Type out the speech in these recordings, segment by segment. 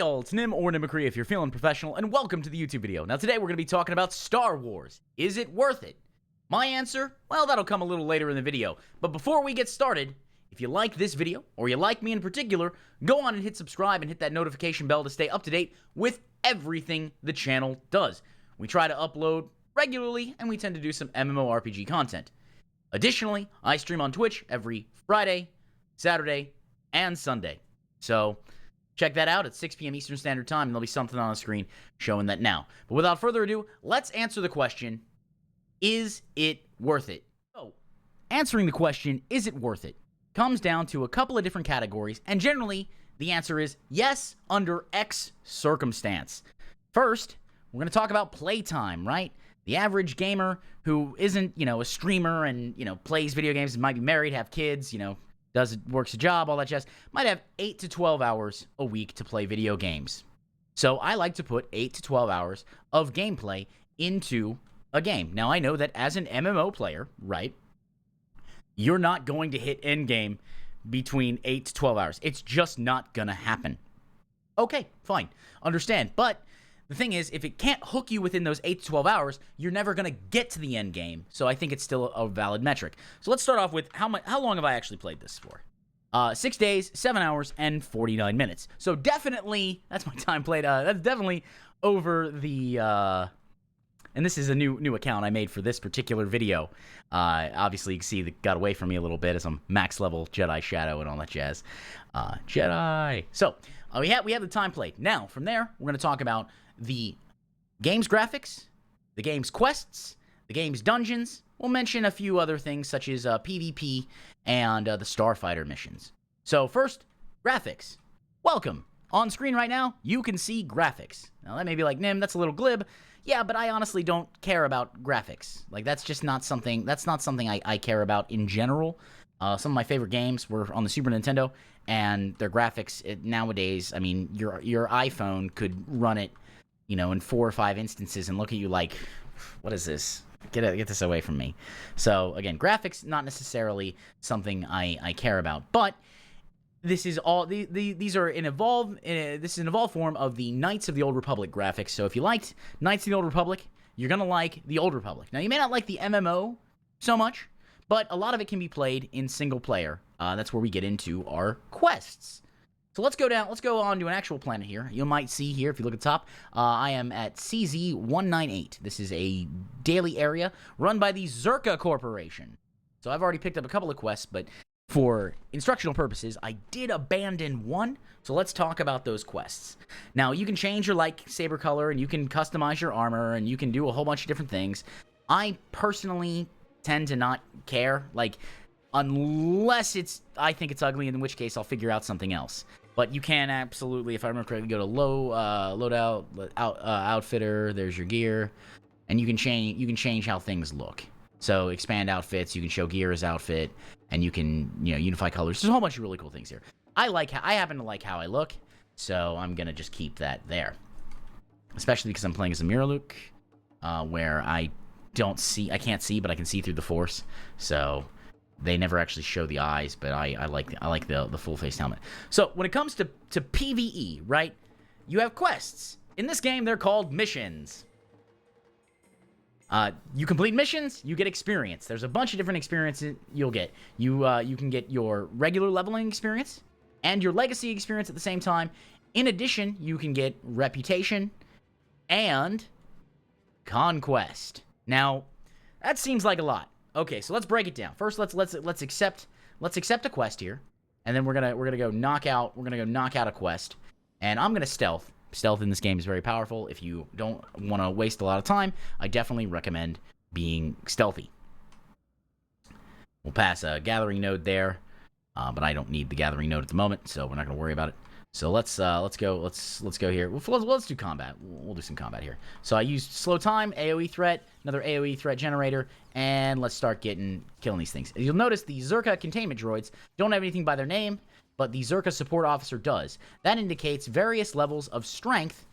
all, it's Nim or Nimacree if you're feeling professional, and welcome to the YouTube video. Now today we're going to be talking about Star Wars. Is it worth it? My answer? Well, that'll come a little later in the video. But before we get started, if you like this video, or you like me in particular, go on and hit subscribe and hit that notification bell to stay up to date with everything the channel does. We try to upload regularly, and we tend to do some MMORPG content. Additionally, I stream on Twitch every Friday, Saturday, and Sunday. So check that out at 6 p.m. Eastern Standard Time, and there'll be something on the screen showing that now. But without further ado, let's answer the question, is it worth it? So, answering the question, is it worth it, comes down to a couple of different categories, and generally, the answer is yes, under X circumstance. First, we're going to talk about playtime, right? The average gamer who isn't, a streamer and, plays video games, might be married, have kids, works a job, all that jazz, might have 8 to 12 hours a week to play video games. So I like to put 8 to 12 hours of gameplay into a game. Now I know that as an MMO player, right, you're not going to hit endgame between 8 to 12 hours. It's just not gonna happen. Okay, fine, understand. But the thing is, if it can't hook you within those 8 to 12 hours, you're never going to get to the end game. So I think it's still a valid metric. So let's start off with how long have I actually played this for? 6 days, 7 hours, and 49 minutes. So definitely, that's my time played. That's definitely over the, and this is a new account I made for this particular video. Obviously, you can see that got away from me a little bit as I'm max level Jedi Shadow and all that jazz. Jedi. So we have the time played. Now, from there, we're going to talk about the game's graphics, the game's quests, the game's dungeons. We'll mention a few other things such as PvP and the Starfighter missions. So first, graphics. Welcome. On screen right now, you can see graphics. Now that may be like, Nim, that's a little glib. Yeah, but I honestly don't care about graphics. Like, that's just not something, I care about in general. Some of my favorite games were on the Super Nintendo, and their graphics, nowadays, I mean, your iPhone could run it, in 4 or 5 instances and look at you like, what is this? Get this away from me. So, again, graphics, not necessarily something I care about, but this is all, these are this is an evolved form of the Knights of the Old Republic graphics. So if you liked Knights of the Old Republic, you're going to like the Old Republic. Now, you may not like the MMO so much, but a lot of it can be played in single player. That's where we get into our quests. So let's go on to an actual planet here. You might see here, if you look at the top, I am at CZ-198. This is a daily area run by the Zerka Corporation. So I've already picked up a couple of quests, but for instructional purposes, I did abandon one. So let's talk about those quests. Now, you can change your lightsaber color, and you can customize your armor, and you can do a whole bunch of different things. I personally tend to not care, unless I think it's ugly, in which case I'll figure out something else. But you can absolutely, if I remember correctly, go to loadout, outfitter. There's your gear, and you can change how things look. So expand outfits, you can show gear as outfit, and you can unify colors. There's a whole bunch of really cool things here. I happen to like how I look, so I'm gonna just keep that there. Especially because I'm playing as a Mirror-Luke, where I can't see, but I can see through the Force. So they never actually show the eyes, but I like the full-face helmet. So when it comes to PvE, right, you have quests. In this game, they're called missions. You complete missions, you get experience. There's a bunch of different experiences you'll get. You can get your regular leveling experience and your legacy experience at the same time. In addition, you can get reputation and conquest. Now, that seems like a lot. Okay, so let's break it down. First, let's accept a quest here, and then we're gonna go knock out a quest, and I'm gonna stealth. Stealth in this game is very powerful. If you don't want to waste a lot of time, I definitely recommend being stealthy. We'll pass a gathering node there, but I don't need the gathering node at the moment, so we're not gonna worry about it. So let's go here. Let's do combat. We'll do some combat here. So I used slow time, AoE threat, another AoE threat generator, and let's start killing these things. You'll notice the Zerka containment droids don't have anything by their name, but the Zerka support officer does. That indicates various levels of strength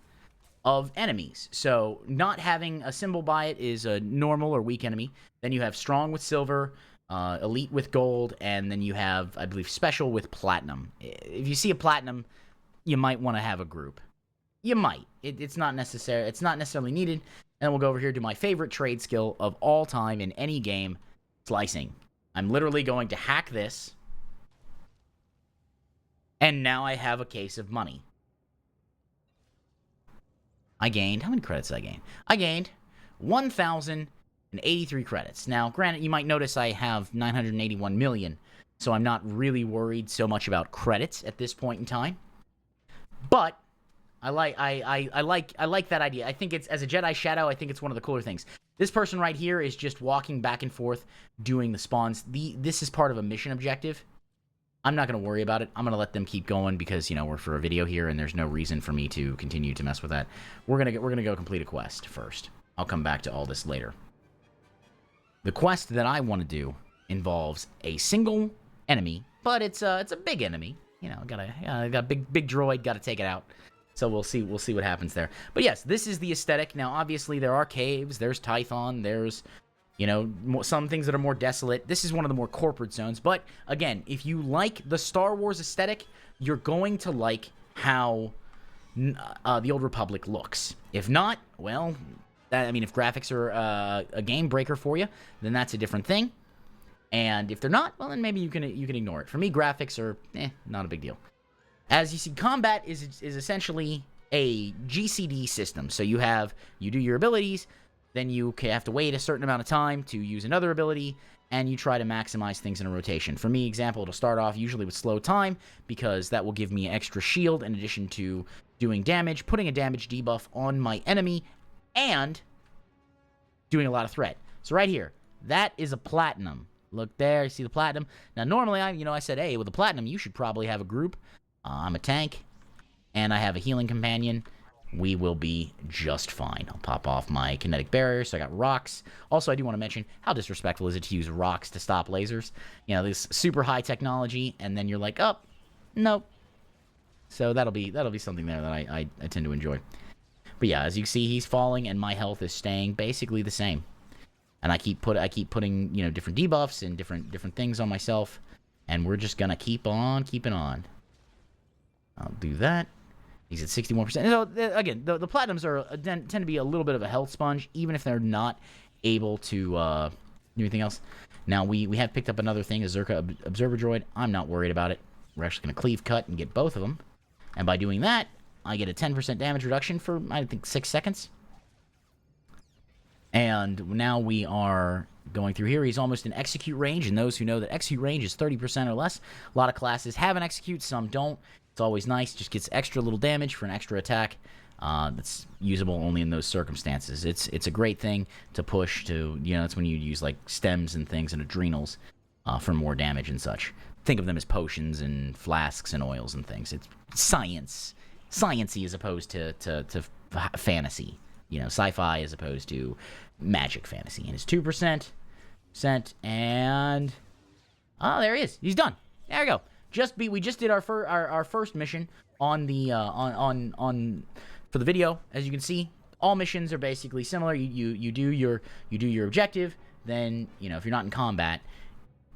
of enemies. So not having a symbol by it is a normal or weak enemy. Then you have strong with silver, elite with gold, and then you have, I believe, special with platinum. If you see a platinum, you might want to have a group. You might. It's not necessary. It's not necessarily needed. And we'll go over here to my favorite trade skill of all time in any game, slicing. I'm literally going to hack this. And now I have a case of money. I gained, how many credits did I gain? I gained 1,083 credits. Now, granted, you might notice I have 981 million, so I'm not really worried so much about credits at this point in time. But I like that idea. I think it's, as a Jedi Shadow, I think it's one of the cooler things. This person right here is just walking back and forth doing the spawns. This is part of a mission objective. I'm not going to worry about it. I'm going to let them keep going because, you know, we're for a video here and there's no reason for me to continue to mess with that. We're going to go complete a quest first. I'll come back to all this later. The quest that I want to do involves a single enemy, but it's a big enemy. You know, got a big droid, got to take it out. So we'll see what happens there. But yes, this is the aesthetic. Now, obviously, there are caves, there's Tython, there's, you know, some things that are more desolate. This is one of the more corporate zones. But, again, if you like the Star Wars aesthetic, you're going to like how the Old Republic looks. If not, well, I mean, if graphics are a game breaker for you, then that's a different thing. And if they're not, well, then maybe you can ignore it. For me, graphics are, not a big deal. As you see, combat is essentially a GCD system. So you do your abilities, then you have to wait a certain amount of time to use another ability, and you try to maximize things in a rotation. For me, example, it'll start off usually with slow time, because that will give me extra shield in addition to doing damage, putting a damage debuff on my enemy, and doing a lot of threat. So right here, that is a platinum. Look there, you see the platinum? Now, normally, I said, hey, with a platinum, you should probably have a group. I'm a tank, and I have a healing companion. We will be just fine. I'll pop off my kinetic barrier, so I got rocks. Also, I do want to mention, how disrespectful is it to use rocks to stop lasers? You know, this super high technology, and then you're like, oh, nope. So that'll be something there that I tend to enjoy. But yeah, as you see, he's falling, and my health is staying basically the same. And I keep putting, you know, different debuffs and different things on myself, and we're just gonna keep on keeping on. I'll do that. He's at 61%. So, again, the platinums tend to be a little bit of a health sponge, even if they're not able to do anything else. Now, we have picked up another thing, a Zerka Observer Droid. I'm not worried about it. We're actually going to cleave cut and get both of them. And by doing that, I get a 10% damage reduction for, I think, 6 seconds. And now we are going through here. He's almost in execute range, and those who know that execute range is 30% or less. A lot of classes have an execute, some don't. It's always nice. Just gets extra little damage for an extra attack. That's usable only in those circumstances. It's a great thing to push to, you know, that's when you use like stems and things and adrenals for more damage and such. Think of them as potions and flasks and oils and things. It's science-y as opposed to fantasy. You know, sci-fi as opposed to magic fantasy. And it's 2%, and there he is. He's done. There we go. We just did our first mission on the for the video. As you can see, all missions are basically similar. You do your objective, then, you know, if you're not in combat,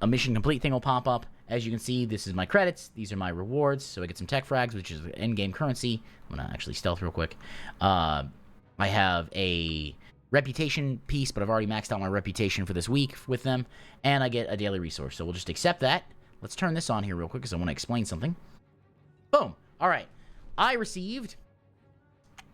a mission complete thing will pop up. As you can see, this is my credits. These are my rewards. So I get some tech frags, which is end-game currency. I'm gonna actually stealth real quick. I have a reputation piece, but I've already maxed out my reputation for this week with them, and I get a daily resource. So we'll just accept that. Let's turn this on here real quick because I want to explain something. Boom. All right. I received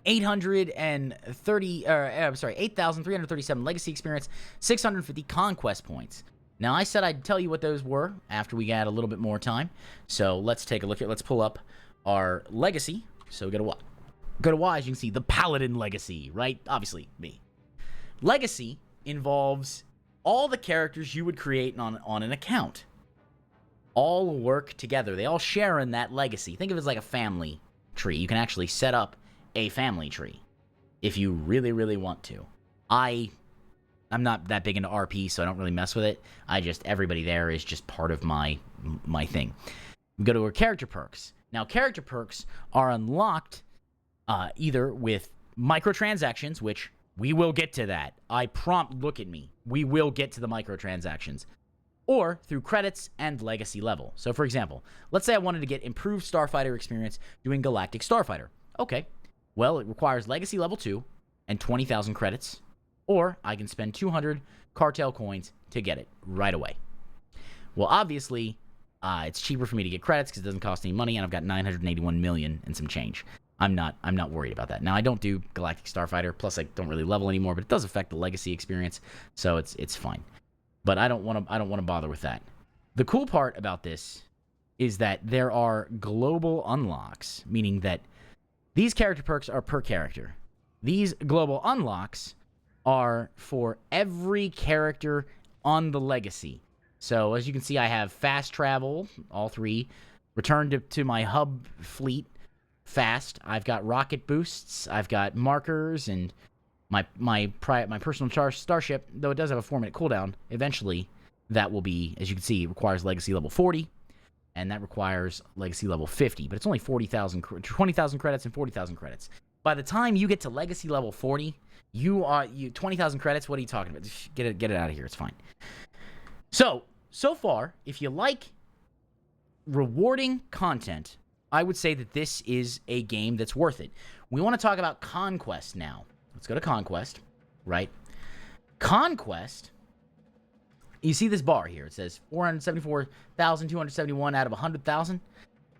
8,337 legacy experience, 650 conquest points. Now, I said I'd tell you what those were after we got a little bit more time. So let's take a look at, let's pull up our legacy. So go to Y, as you can see, the Paladin legacy, right? Obviously, me. Legacy involves all the characters you would create on an account. All work together. They all share in that legacy. Think of it as like a family tree. You can actually set up a family tree if you really, really want to. I'm not that big into RP, so I don't really mess with it. Everybody there is just part of my thing. We go to our character perks. Now, character perks are unlocked either with microtransactions, which we will get to that. Look at me. We will get to the microtransactions. Or through credits and legacy level. So, for example, let's say I wanted to get improved Starfighter experience doing Galactic Starfighter. Okay, Well, it requires Legacy Level 2 and 20,000 credits, or I can spend 200 cartel coins to get it right away. Well, obviously, it's cheaper for me to get credits because it doesn't cost any money, and I've got 981 million and some change. I'm not worried about that. Now, I don't do Galactic Starfighter, plus I don't really level anymore, but it does affect the legacy experience, so it's fine. But I don't want to bother with that. The cool part about this is that there are global unlocks, meaning that these character perks are per character. These global unlocks are for every character on the legacy. So, as you can see, I have fast travel, all three. Return to my hub fleet fast. I've got rocket boosts. I've got markers, and my personal starship, though it does have a 4-minute cooldown, eventually that will be, as you can see, it requires Legacy Level 40, and that requires Legacy Level 50. But it's only 20,000 credits and 40,000 credits. By the time you get to Legacy Level 40, 20,000 credits, what are you talking about? Just get it out of here. It's fine. So far, if you like rewarding content, I would say that this is a game that's worth it. We want to talk about Conquest now. Let's go to Conquest, right? Conquest, you see this bar here. It says 474,271 out of 100,000.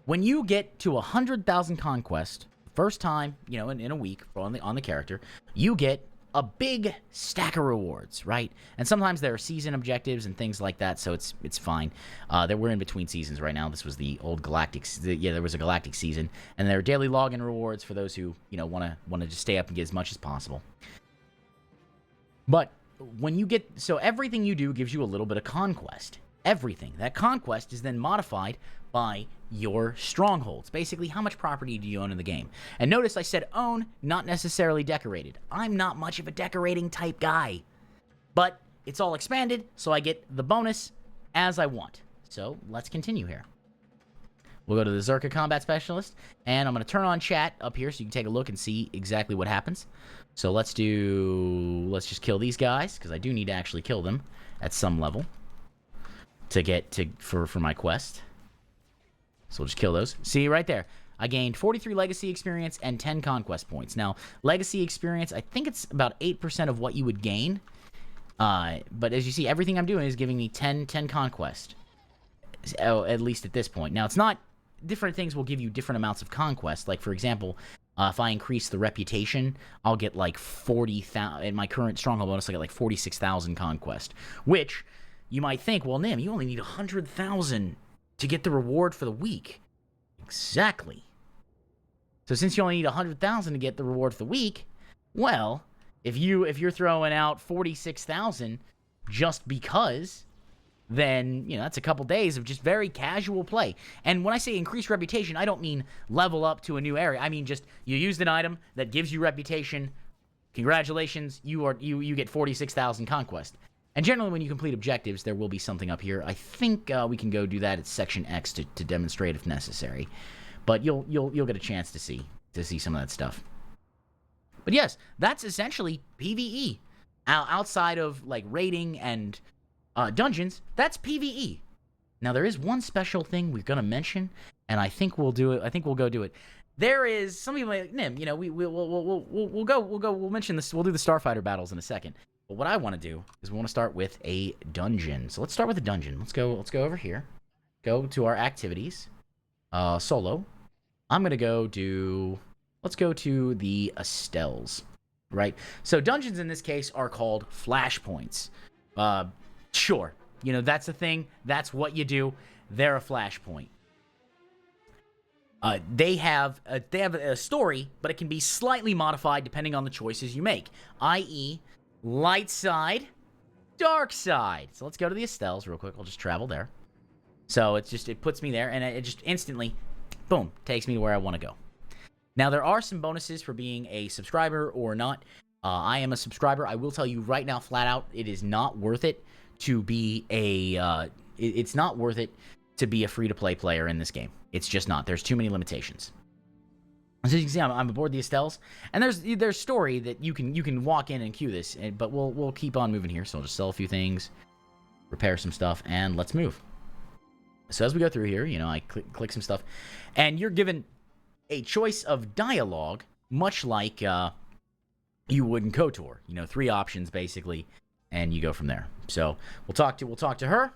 When you get to 100,000 Conquest, first time, in a week on the character, you get a big stack of rewards, right? And sometimes there are season objectives and things like that, so it's fine. We're in between seasons right now. This was the old Galactic. There was a Galactic season, and there are daily login rewards for those who want to just stay up and get as much as possible. But when you get everything you do gives you a little bit of conquest. Everything. That conquest is then modified by your strongholds. Basically, how much property do you own in the game? And notice I said own, not necessarily decorated. I'm not much of a decorating type guy. But it's all expanded, so I get the bonus as I want. So let's continue here. We'll go to the Zerka Combat Specialist, and I'm going to turn on chat up here so you can take a look and see exactly what happens. So let's just kill these guys, because I do need to actually kill them at some level for my quest. So we'll just kill those. See right there. I gained 43 legacy experience and 10 conquest points. Now, legacy experience, I think it's about 8% of what you would gain. But as you see, everything I'm doing is giving me 10 conquest. At least at this point. Now, it's not... Different things will give you different amounts of conquest. Like, for example, if I increase the reputation, I'll get like 40,000... In my current stronghold bonus, I get like 46,000 conquest. Which, you might think, well, Nim, you only need 100,000 to get the reward for the week. Exactly. So since you only need 100,000 to get the reward for the week, well, if you're throwing out 46,000 just because, then, that's a couple days of just very casual play. And when I say increase reputation, I don't mean level up to a new area. I mean just you used an item that gives you reputation. Congratulations, you get 46,000 conquest. And generally, when you complete objectives, there will be something up here. I think we can go do that at Section X to demonstrate if necessary. But you'll get a chance to see some of that stuff. But yes, that's essentially PvE. Outside of like raiding and dungeons, that's PvE. Now there is one special thing we're gonna mention, and I think we'll do it. I think we'll go do it. There is some people like Nim. We'll mention this. We'll do the Starfighter battles in a second. But what I want to do is we want to start with a dungeon. So let's start with a dungeon. Let's go over here. Go to our activities. Solo. I'm going to go do... Let's go to the Estelles. Right? So dungeons in this case are called flashpoints. Sure. That's the thing. That's what you do. They're a flashpoint. They have a story, but it can be slightly modified depending on the choices you make. I.e., light side, dark side. So let's go to the Estelles real quick. I'll just travel there. So it puts me there, and it just instantly, boom, takes me to where I want to go. Now, there are some bonuses for being a subscriber or not. I am a subscriber. I will tell you right now, flat out, it is not worth it to be it's not worth it to be a free-to-play player in this game. It's just not. There's too many limitations. As you can see, I'm aboard the Estelles, and there's story that you can walk in and queue this, but we'll keep on moving here. So I'll just sell a few things, repair some stuff, and let's move. So as we go through here, I click some stuff, and you're given a choice of dialogue much like you would in KOTOR. You know, 3 options basically, and you go from there. So we'll talk to her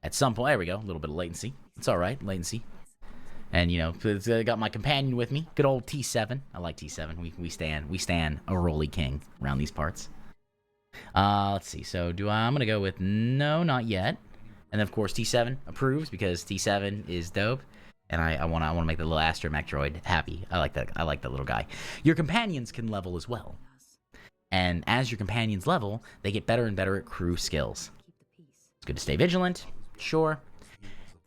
at some point. There we go. A little bit of latency. It's all right, latency. And you know, I got my companion with me. Good old T7. I like T7. We stand a Rolly King around these parts. Let's see. So I'm gonna go with no, not yet. And then of course T7 approves because T7 is dope. And I wanna make the little astromech droid happy. I like that little guy. Your companions can level as well. And as your companions level, they get better and better at crew skills. It's good to stay vigilant, sure.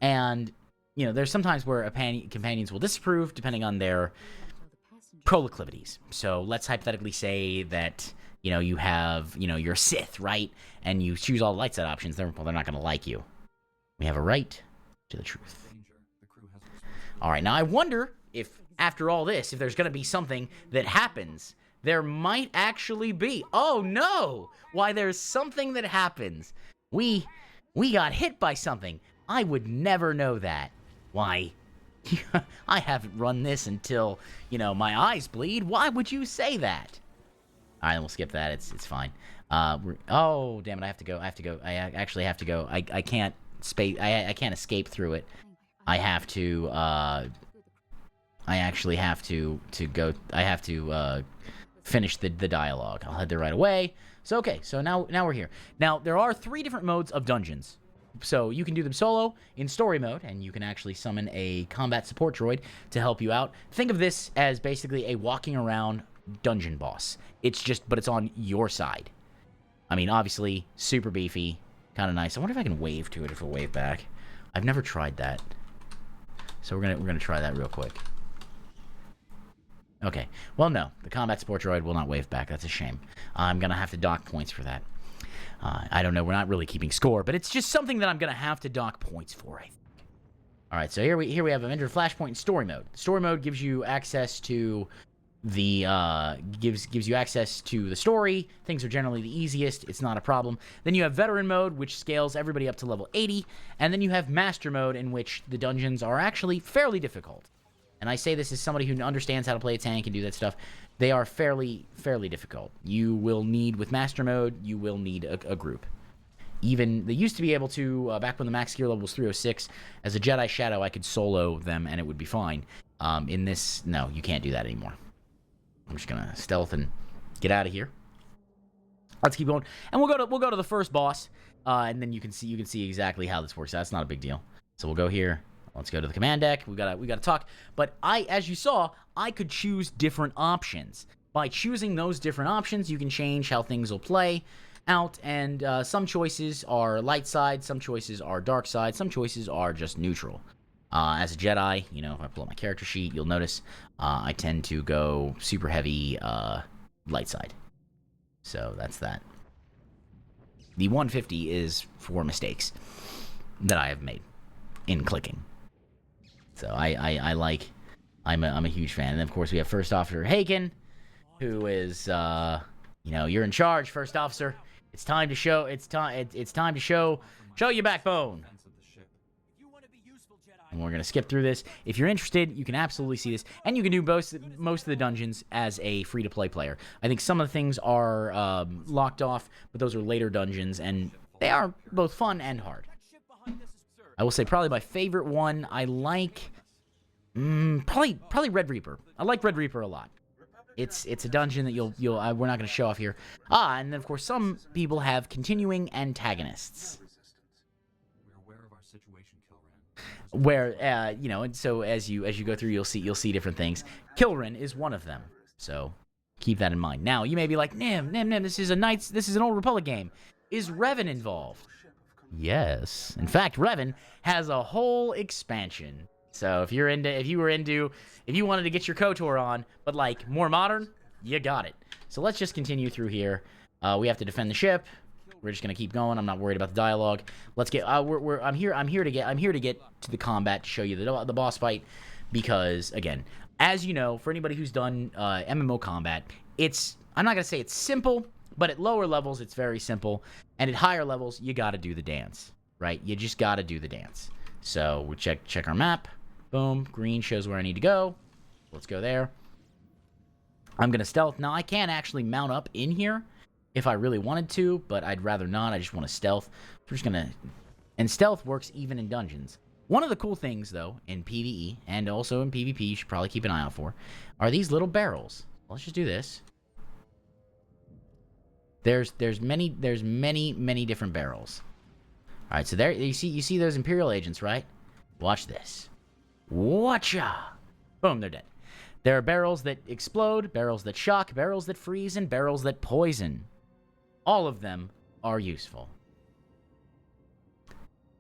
And you know, there's sometimes where companions will disapprove depending on their proclivities. So let's hypothetically say that, you know, you have, you know, you're a Sith, right? And you choose all the light side options, they're not going to like you. We have a right to the truth. All right, now I wonder if, after all this, if there's going to be something that happens. There might actually be. Oh, no! Why, there's something that happens. We got hit by something. I would never know that. Why? I haven't run this until, you know, my eyes bleed. Why would you say that? All right, we'll skip that. It's fine. Oh, damn it! I have to go. I actually have to go. I can't I can't escape through it. I have to. I actually have to go. I have to finish the dialogue. I'll head there right away. So okay. So now we're here. Now there are 3 different modes of dungeons. So you can do them solo in story mode, and you can actually summon a combat support droid to help you out. Think of this as basically a walking around dungeon boss. But it's on your side. I mean, obviously, super beefy, kind of nice. I wonder if I can wave to it, if it'll wave back. I've never tried that. So we're gonna try that real quick. Okay. Well, no, the combat support droid will not wave back. That's a shame. I'm gonna have to dock points for that. I don't know. We're not really keeping score, but it's just something that I'm gonna have to dock points for, I think. All right. So here we have Avenger Flashpoint in story mode. Story mode gives you access to the gives you access to the story. Things are generally the easiest. It's not a problem. Then you have veteran mode, which scales everybody up to level 80, and then you have master mode, in which the dungeons are actually fairly difficult. And I say this as somebody who understands how to play a tank and do that stuff. They are fairly difficult. You will need, with master mode, you will need a group. Even, they used to be able to, back when the max gear level was 306, as a Jedi Shadow, I could solo them and it would be fine. In this, no, you can't do that anymore. I'm just gonna stealth and get out of here. Let's keep going, and we'll go to the first boss, and then you can see exactly how this works out. It's not a big deal. So we'll go here. Let's go to the command deck. We gotta talk. But as you saw, I could choose different options. By choosing those different options, you can change how things will play out. And some choices are light side, some choices are dark side, some choices are just neutral. As a Jedi, you know, if I pull up my character sheet, you'll notice I tend to go super heavy light side. So that's that. The 150 is for mistakes that I have made in clicking. So I'm a huge fan. And then, of course, we have First Officer Hagen, who is, you know, you're in charge, First Officer. It's time to show your backbone. And we're going to skip through this. If you're interested, you can absolutely see this. And you can do most of the dungeons as a free-to-play player. I think some of the things are locked off, but those are later dungeons, and they are both fun and hard. I will say probably my favorite one, I like... probably Red Reaper. I like Red Reaper a lot. It's a dungeon that we're not going to show off here. And then, of course, some people have continuing antagonists. Where you know, and so as you go through, you'll see different things. Kilrin is one of them, so keep that in mind. Now you may be like, Nim, this is an Old Republic game. Is Revan involved? Yes, in fact, Revan has a whole expansion. So if you wanted to get your KOTOR on, but like more modern, you got it. So let's just continue through here. We have to defend the ship. We're just gonna keep going. I'm not worried about the dialogue. Let's get. I'm here to get to the combat to show you the boss fight, because again, as you know, for anybody who's done MMO combat, I'm not gonna say it's simple, but at lower levels it's very simple, and at higher levels you gotta do the dance, right? You just gotta do the dance. So we check our map. Boom, green shows where I need to go. Let's go there. I'm going to stealth. Now, I can actually mount up in here if I really wanted to, but I'd rather not. I just want to stealth. We're just going to... And stealth works even in dungeons. One of the cool things, though, in PvE, and also in PvP, you should probably keep an eye out for, are these little barrels. Let's just do this. There's many different barrels. All right, so there you see those Imperial agents, right? Watch this. Watcha! Boom, they're dead. There are barrels that explode, barrels that shock, barrels that freeze, and barrels that poison. All of them are useful.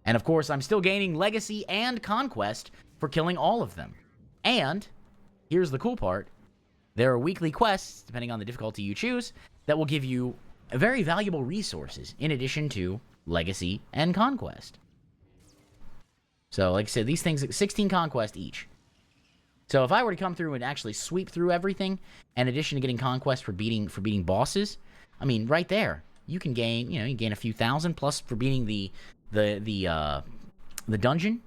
And of course, I'm still gaining legacy and conquest for killing all of them. And here's the cool part. There are weekly quests, depending on the difficulty you choose, that will give you very valuable resources in addition to legacy and conquest. So, like I said, these things, 16 conquest each. So if I were to come through and actually sweep through everything, in addition to getting conquest for beating bosses, I mean, right there, you can gain, you gain a few thousand plus for beating the dungeon.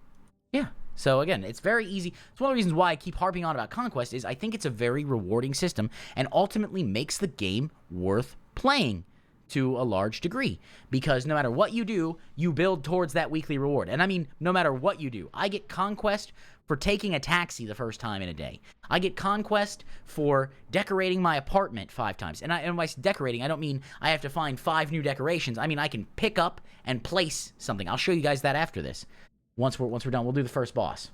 Yeah. So again, it's very easy. It's one of the reasons why I keep harping on about conquest is I think it's a very rewarding system and ultimately makes the game worth playing to a large degree, because no matter what you do, you build towards that weekly reward. And I mean, no matter what you do, I get conquest for taking a taxi the first time in a day. I get conquest for decorating my apartment 5 times. And when I say decorating, I don't mean I have to find 5 new decorations. I mean I can pick up and place something. I'll show you guys that after this. Once we're done, we'll do the first boss.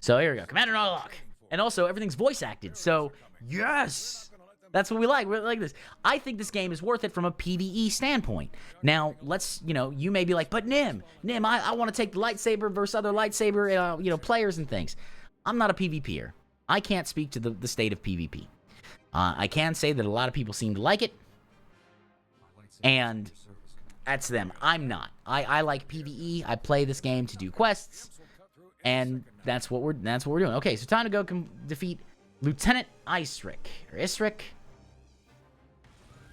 So here we go, Commander Narlock. And also everything's voice acted. So yes. That's what we like. We like this. I think this game is worth it from a PvE standpoint. Now, let's, you may be like, but Nim, I want to take the lightsaber versus other lightsaber, players and things. I'm not a PvPer. I can't speak to the state of PvP. I can say that a lot of people seem to like it, and that's them. I'm not. I like PvE. I play this game to do quests, and that's what we're doing. Okay, so time to go defeat Lieutenant Isric or Isric.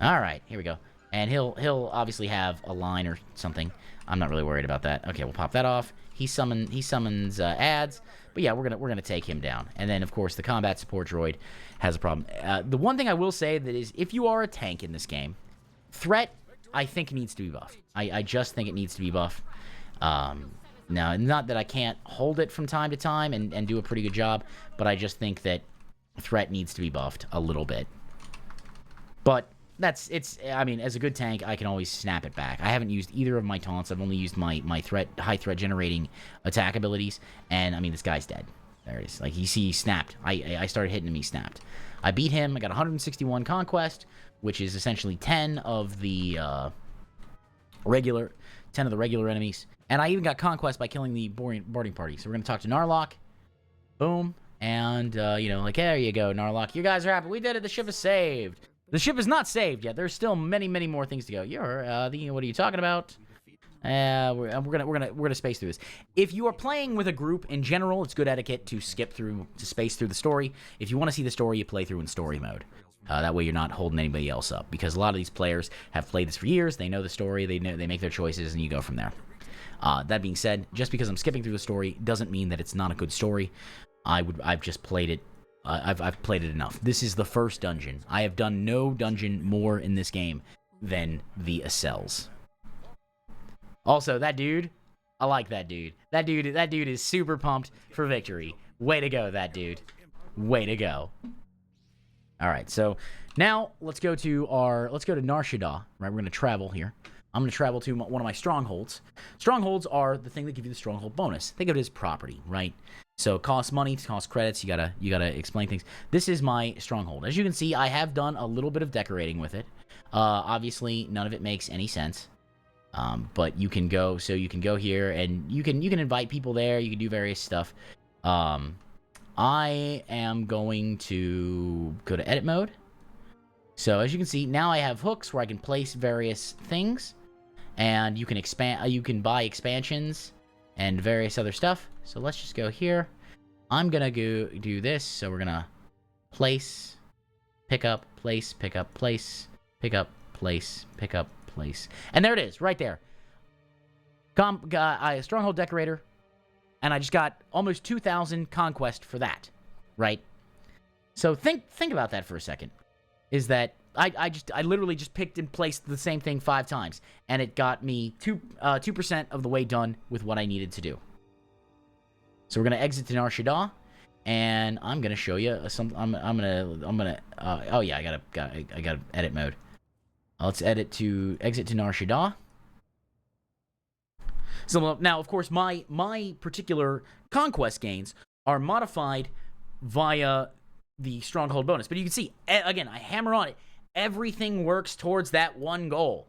All right, here we go. And he'll obviously have a line or something. I'm not really worried about that. Okay, we'll pop that off. He summons ads, but yeah, we're gonna take him down. And then of course the combat support droid has a problem. The one thing I will say that is, if you are a tank in this game, threat I think needs to be buffed. I just think it needs to be buffed. Now, not that I can't hold it from time to time and do a pretty good job, but I just think that threat needs to be buffed a little bit. But I mean, as a good tank, I can always snap it back. I haven't used either of my taunts. I've only used my high threat generating attack abilities, and I mean, this guy's dead. There it is. Like, you see, he snapped. I started hitting him, he snapped. I beat him. I got 161 conquest, which is essentially 10 of the regular enemies. And I even got conquest by killing the boarding party. So we're gonna talk to Narlock. Boom. And like, there you go, Narlock. You guys are happy. We did it. The ship is saved. The ship is not saved yet. There's still many more things to go. What are you talking about? We're gonna space through this. If you are playing with a group in general, it's good etiquette to space through the story. If you want to see the story, you play through in story mode. That way you're not holding anybody else up, because a lot of these players have played this for years. They know the story. They make their choices, and you go from there. That being said, just because I'm skipping through the story doesn't mean that it's not a good story. I've just played it. I've played it enough. This is the first dungeon. I have done no dungeon more in this game than the Accels. Also, that dude, I like that dude. That dude is super pumped for victory. Way to go, that dude. Way to go. All right, so now let's go to Narshada. Right, we're gonna travel here. I'm gonna travel to one of my strongholds. Strongholds are the thing that give you the stronghold bonus. Think of it as property, right? So it costs money, it costs credits. You gotta explain things. This is my stronghold. As you can see, I have done a little bit of decorating with it. Obviously, none of it makes any sense. But you can go. So you can go here, and you can invite people there. You can do various stuff. I am going to go to edit mode. So as you can see, now I have hooks where I can place various things, and you can expand. You can buy expansions and various other stuff. So let's just go here. I'm gonna go do this. So we're gonna place, pick up, place, pick up, place, pick up, place, pick up, place, and there it is, right there. Stronghold decorator, and I just got almost 2,000 conquest for that, right? So think about that for a second. Is that I literally just picked and placed the same thing 5 times, and it got me 2% of the way done with what I needed to do. So we're gonna exit to Nar Shaddaa, and I'm gonna show you some. I'm gonna. Oh yeah, I gotta edit mode. Let's exit to Nar Shaddaa. So now, of course, my particular conquest gains are modified via the Stronghold bonus, but you can see again, I hammer on it. Everything works towards that one goal,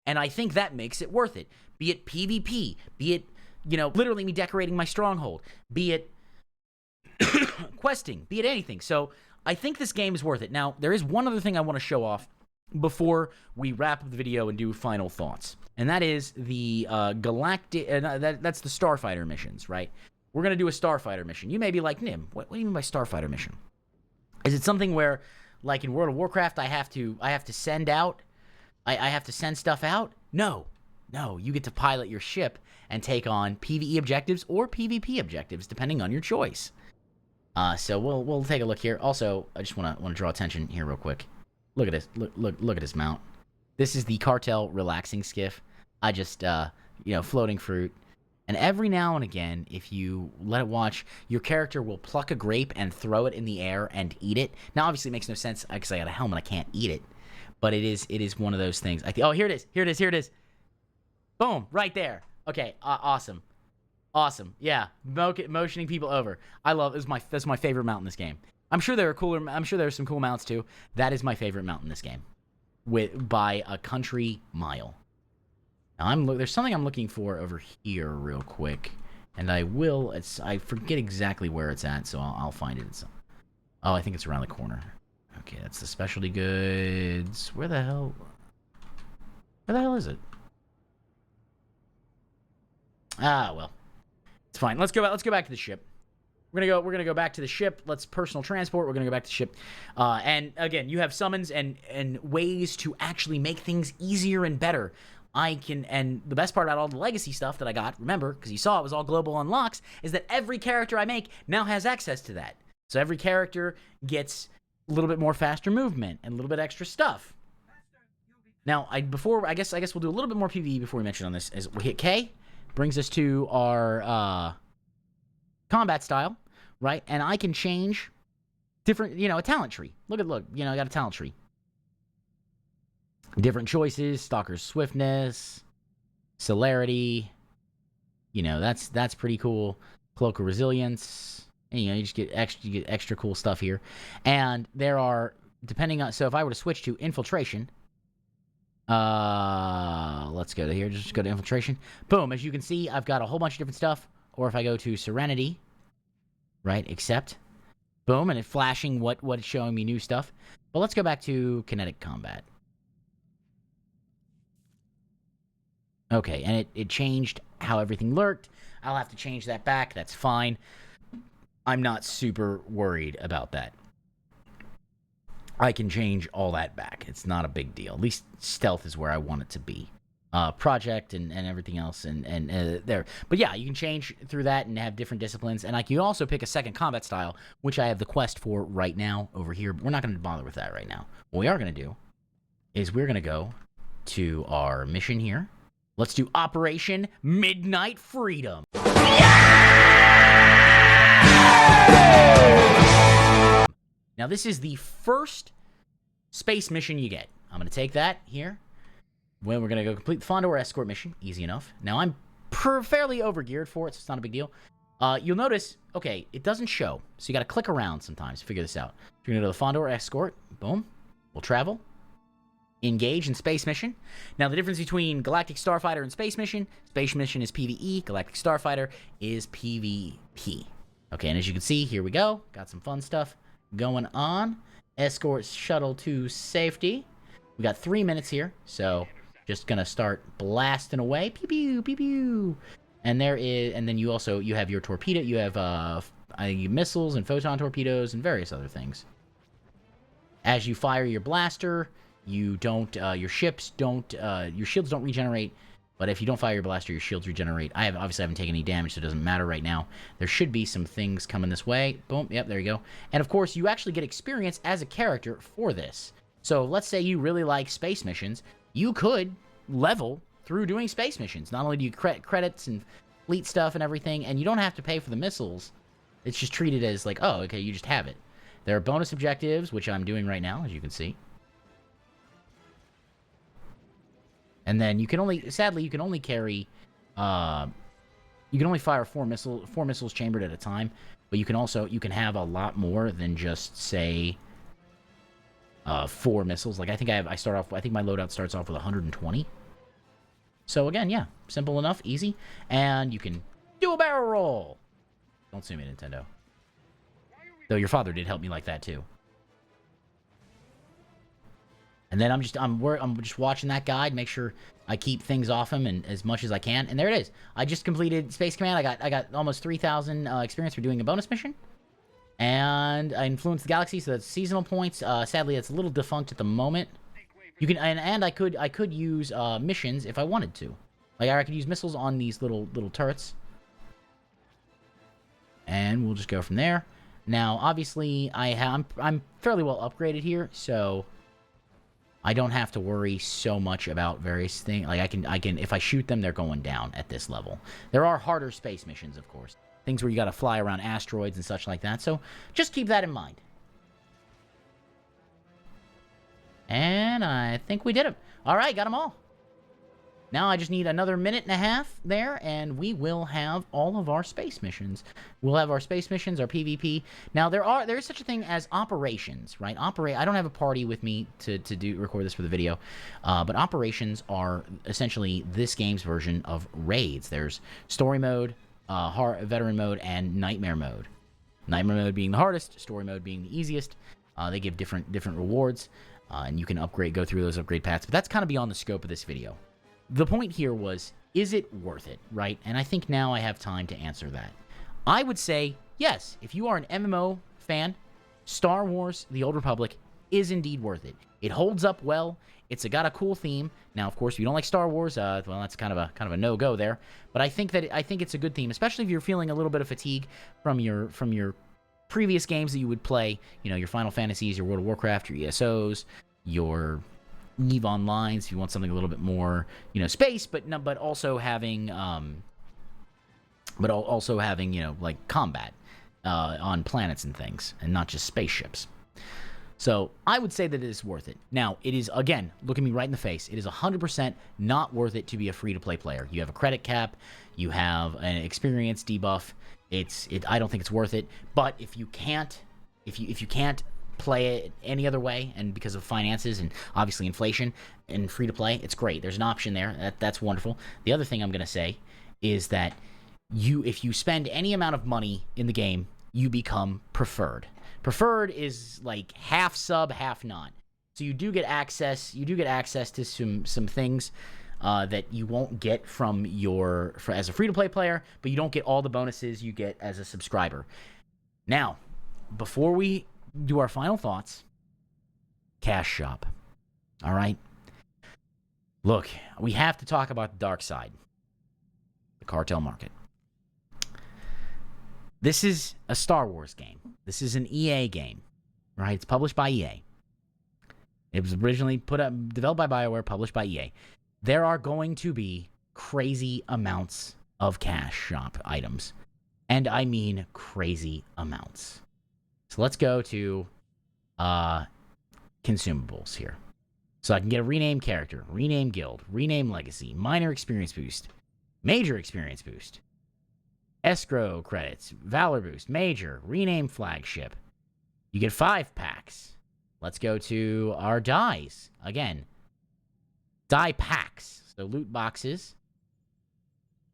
and I think that makes it worth it. Be it PvP, be it literally me decorating my stronghold, be it questing, be it anything. So I think this game is worth it. Now, there is one other thing I want to show off before we wrap up the video and do final thoughts, and that is the galactic. That's the Starfighter missions, right? We're gonna do a Starfighter mission. You may be like, Nim, what do you mean by Starfighter mission? Is it something where, like in World of Warcraft, I have to send out, I have to send stuff out? No, you get to pilot your ship and take on PvE objectives or PvP objectives, depending on your choice. So we'll take a look here. Also, I just want to draw attention here real quick. Look at this. Look at this mount. This is the Cartel relaxing skiff. I just floating fruit. And every now and again, if you let it watch, your character will pluck a grape and throw it in the air and eat it. Now, obviously, it makes no sense because I got a helmet. I can't eat it. But it is one of those things. Oh, here it is. Boom, right there. Okay, awesome. Yeah, motioning people over. I love it. That's my favorite mount in this game. I'm sure there are some cool mounts too. That is my favorite mount in this game, by a country mile. Now there's something I'm looking for over here real quick, and I forget exactly where it's at, so I'll find it. Oh, I think it's around the corner. Okay, that's the specialty goods. Where the hell is it? Ah, well, it's fine. Let's go back to the ship. We're gonna go back to the ship. Let's personal transport. We're gonna go back to the ship. And again, you have summons and ways to actually make things easier and better. And the best part about all the legacy stuff that I got, remember, because you saw it was all global unlocks, is that every character I make now has access to that. So every character gets a little bit more faster movement and a little bit extra stuff. Now, I guess we'll do a little bit more PvE before we mention on this. Is we hit K, brings us to our combat style, right? And I can change different, a talent tree. Look, I got a talent tree. Different choices, Stalker's Swiftness, Celerity, that's pretty cool. Cloak of Resilience, and you just get extra cool stuff here. And there are, depending on, so if I were to switch to Infiltration, let's go to here, just go to Infiltration. Boom, as you can see, I've got a whole bunch of different stuff. Or if I go to Serenity, right, accept, boom, and it's flashing what it's showing me new stuff. But let's go back to Kinetic Combat. Okay, and it changed how everything lurked. I'll have to change that back. That's fine. I'm not super worried about that. I can change all that back. It's not a big deal. At least stealth is where I want it to be. Project and everything else and there. But yeah, you can change through that and have different disciplines. And you also pick a second combat style, which I have the quest for right now over here. But we're not going to bother with that right now. What we are going to do is we're going to go to our mission here. Let's do Operation Midnight Freedom. Now, this is the first space mission you get. I'm going to take that here. Well, we're going to go complete the Fondor escort mission. Easy enough. Now, I'm fairly overgeared for it, so it's not a big deal. You'll notice, okay, it doesn't show. So you got to click around sometimes to figure this out. You're going to go to the Fondor escort. Boom. We'll travel. Engage in Space Mission. Now, the difference between Galactic Starfighter and Space Mission is PvE. Galactic Starfighter is PvP. Okay, and as you can see, here we go. Got some fun stuff going on. Escort shuttle to safety. We got 3 minutes here, so just gonna start blasting away. Pew pew pew pew. And then you have your torpedo. You have missiles and photon torpedoes and various other things. As you fire your blaster, your shields don't regenerate But if you don't fire your blaster, your shields regenerate. Obviously haven't taken any damage, so it doesn't matter right now. There should be some things coming this way. Boom. Yep, there you go. And of course, you actually get experience as a character for this. So let's say you really like space missions. You could level through doing space missions. Not only do you credits and fleet stuff and everything, and you don't have to pay for the missiles. It's just treated as like, oh, okay, you just have it. There are bonus objectives, which I'm doing right now, as you can see. And then you can only, sadly, you can only carry, you can only fire four missiles chambered at a time. But you can have a lot more than just, say, 4 missiles. Like, I think I think my loadout starts off with 120. So again, yeah, simple enough, easy. And you can do a barrel roll. Don't sue me, Nintendo. Though your father did help me like that, too. And then I'm just watching that guide, make sure I keep things off him and as much as I can. And there it is. I just completed Space Command. I got almost 3,000 experience for doing a bonus mission. And I influenced the galaxy, so that's seasonal points. Sadly, it's a little defunct at the moment. You can and I could use missions if I wanted to. Like I could use missiles on these little turrets. And we'll just go from there. Now, obviously, I'm fairly well upgraded here, so I don't have to worry so much about various things. Like I can if I shoot them, they're going down at this level. There are harder space missions, of course. Things where you got to fly around asteroids and such like that. So just keep that in mind. And I think we did them. All right, got them all. Now I just need another minute and a half there, and we will have all of our space missions. We'll have our space missions, our PvP. Now there is such a thing as operations, right? I don't have a party with me to record this for the video, but operations are essentially this game's version of raids. There's story mode, veteran mode, and nightmare mode. Nightmare mode being the hardest, story mode being the easiest. They give different rewards, and you can go through those upgrade paths. But that's kind of beyond the scope of this video. The point here was, is it worth it, right? And I think now I have time to answer that. I would say, yes, if you are an MMO fan, Star Wars: The Old Republic is indeed worth it. It holds up well. It's got a cool theme. Now, of course, if you don't like Star Wars, well, that's kind of a no-go there. But I think it's a good theme, especially if you're feeling a little bit of fatigue from your previous games that you would play. You know, your Final Fantasies, your World of Warcraft, your ESOs, your EVE Online, if you want something a little bit more, space, but also having, like combat on planets and things, and not just spaceships. So I would say that it is worth it. Now, it is, again, look at me right in the face. It is 100% not worth it to be a free-to-play player. You have a credit cap, you have an experience debuff. I don't think it's worth it. But if you can't play it any other way, and because of finances and obviously inflation and free to play, it's great. There's an option there. That's wonderful. The other thing I'm going to say is that if you spend any amount of money in the game, you become preferred. Preferred is like half sub, half not. So you do get access to some things that you won't get as a free to play player, but you don't get all the bonuses you get as a subscriber. Now, before we do our final thoughts, Cash Shop. All right? Look, we have to talk about the dark side. The cartel market. This is a Star Wars game. This is an EA game. Right? It's published by EA. It was originally developed by BioWare, published by EA. There are going to be crazy amounts of Cash Shop items. And I mean crazy amounts. So let's go to consumables here. So I can get a rename character, rename guild, rename legacy, minor experience boost, major experience boost, escrow credits, valor boost, major, rename flagship. You get 5 packs. Let's go to our dies. Again, die packs. So loot boxes.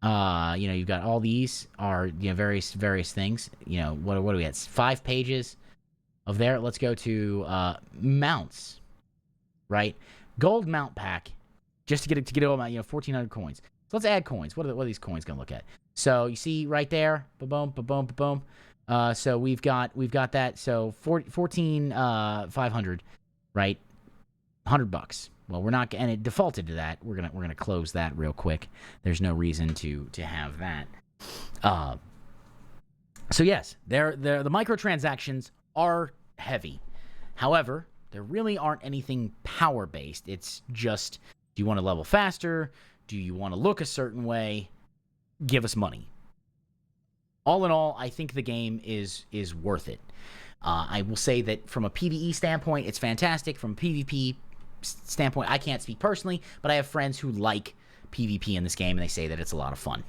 You've got all these are various things. What do we have? 5 pages of there. Let's go to mounts, right? Gold mount pack, just to get all my 1,400 coins. So let's add coins. What are these coins gonna look at? So you see right there, boom, boom, boom. So we've got that. So 14,500, right? $100. Well, we're not, and it defaulted to that. We're gonna close that real quick. There's no reason to have that. So yes, the microtransactions are heavy. However, there really aren't anything power based. It's just, do you want to level faster? Do you want to look a certain way? Give us money. All in all, I think the game is worth it. I will say that from a PvE standpoint, it's fantastic. From a PvP standpoint, I can't speak personally, but I have friends who like PvP in this game, and they say that it's a lot of fun.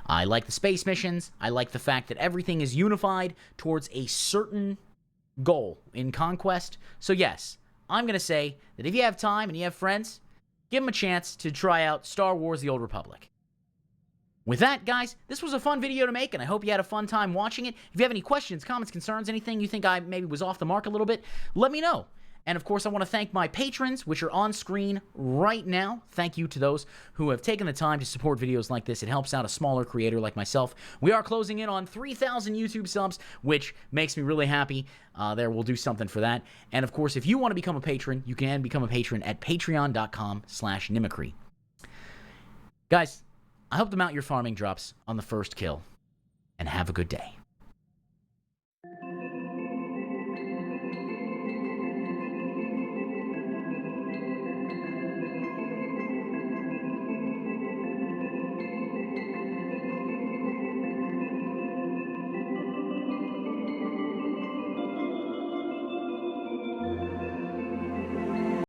I like the space missions. I like the fact that everything is unified towards a certain goal in Conquest. So yes, I'm going to say that if you have time and you have friends, give them a chance to try out Star Wars: The Old Republic. With that, guys, this was a fun video to make, and I hope you had a fun time watching it. If you have any questions, comments, concerns, anything you think I maybe was off the mark a little bit, let me know. And, of course, I want to thank my patrons, which are on screen right now. Thank you to those who have taken the time to support videos like this. It helps out a smaller creator like myself. We are closing in on 3,000 YouTube subs, which makes me really happy. We'll do something for that. And, of course, if you want to become a patron, you can become a patron at patreon.com/Nimicry. Guys, I hope the mount you're farming drops on the first kill, and have a good day.